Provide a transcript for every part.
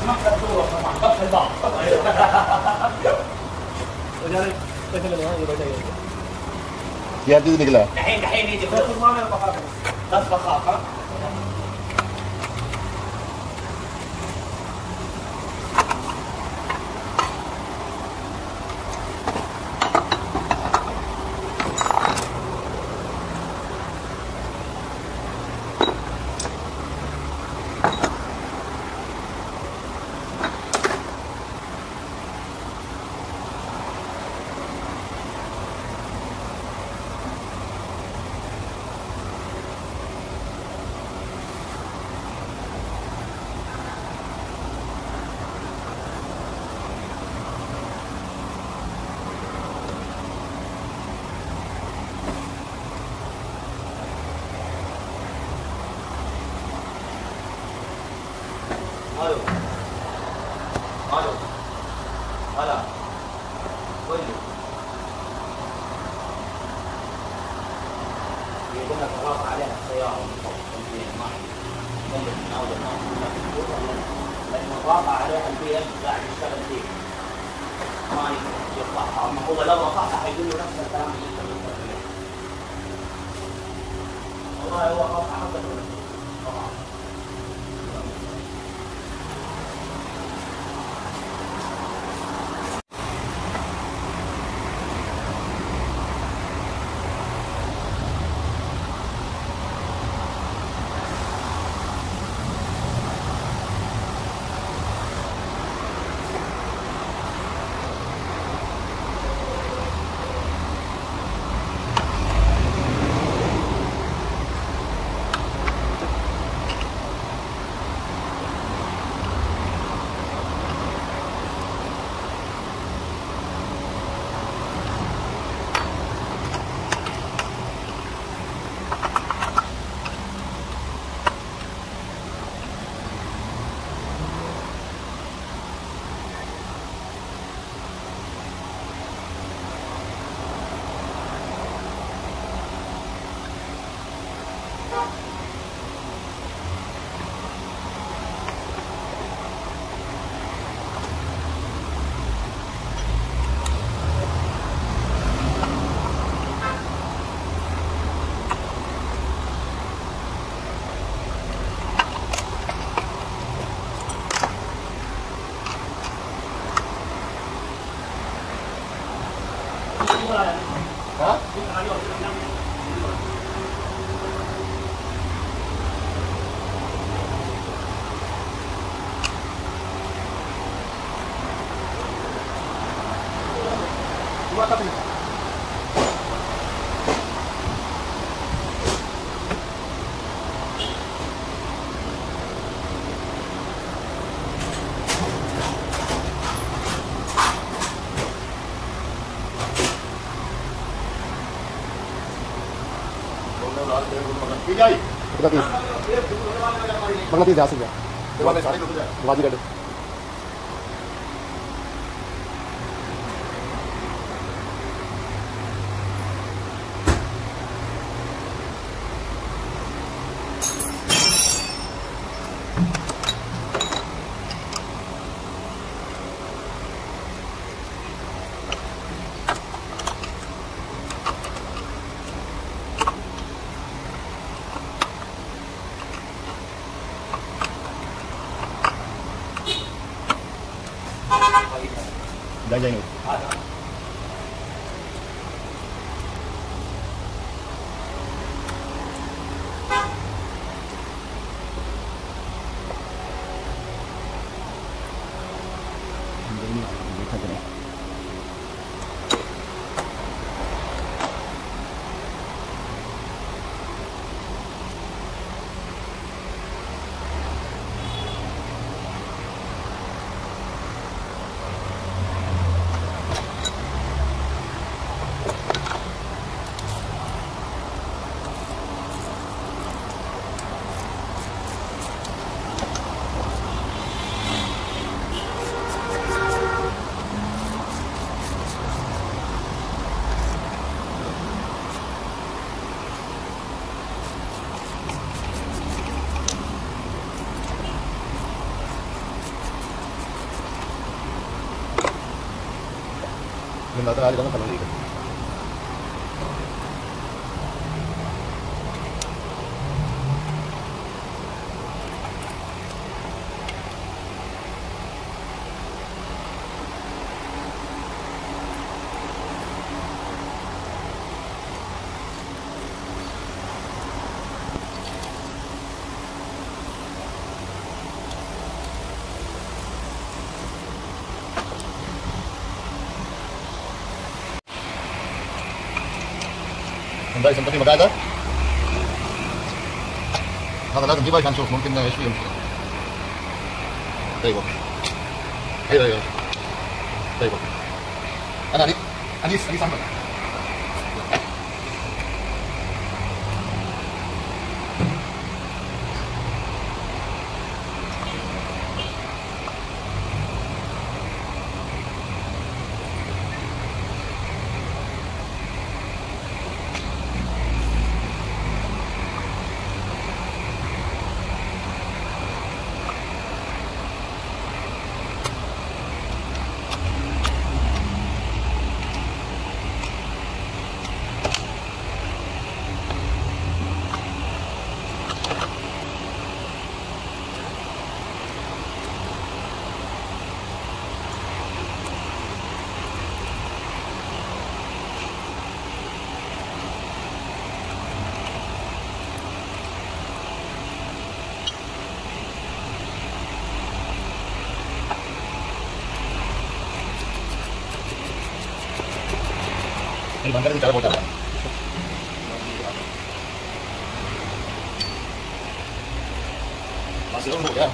ما تدور طبعا بس البعض. وذلك مثل ما يبغى يا دي نقلها. الحين يجي خذ ما له بخاخه بس بخاخه. الو الو هلا قول لي يقول لك الرافع عليها السياره من فوق ما عندي من اول ما لان الرافع عليها البيت قاعد يشتغل فيه ما يطلعها اما هو لو رفعها حيقول له نفس الكلام اللي انت قلته والله هو رافع حتى طبعا ها؟ ما تبي جاي mengerti dah hasilnya. Wajib ada. Dah jadi. andata kali kamu kalau gitu. باقي انت في مقعده؟ هذا لازم نجيبه عشان نشوف ممكن ايش فيه مشكله. ايوه ايوه ايوه انا انيس احمد. Ini bangkar ini cara bocor. Masih dulu ya.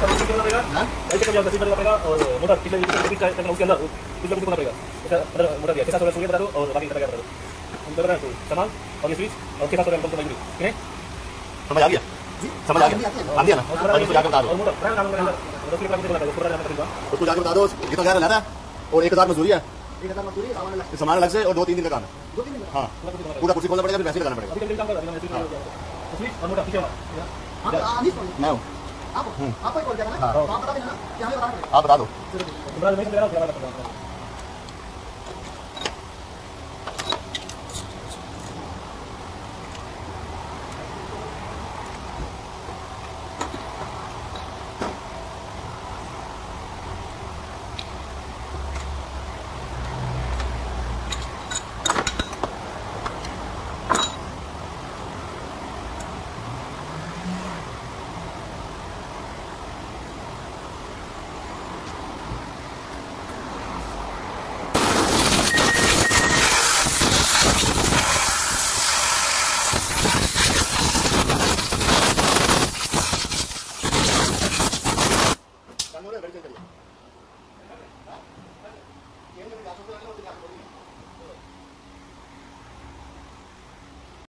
Service करना पड़ेगा, ऐसे कभी सर्विस करना पड़ेगा और मोटर पिछले उसके अंदर पिछले कुछ करना पड़ेगा। अच्छा मोटर दिया, 600 बता दो और बाकी क्या बता दो। हम कर रहे हैं तो सामान और ये स्विच और 600 एम्पीयर तो ठीक है, समझ आ गया जी, समझ आ गया आ गया ना। और इसको जाके बता दो, और मोटर प्राइम काम करना है उसके बाद बता दो, पूरा जाना करेगा उसको जाके बता दो कितना क्या रहता है और 1000 मजदूरी है, 1000 मजदूरी सामान अलग से और 2-3 दिन का काम है। 2-3 दिन हाँ, पूरा कुर्सी खोलना पड़ेगा, फिर पैसे लगाना पड़ेगा। अभी काम कर रहा है स्विच और मोटर पीछे मैं हूँ आपको ही कॉल किया था ना, तो आप बता देना ना कि हमें बताना पड़ेगा। आप बता दो। तुम्हारा मैं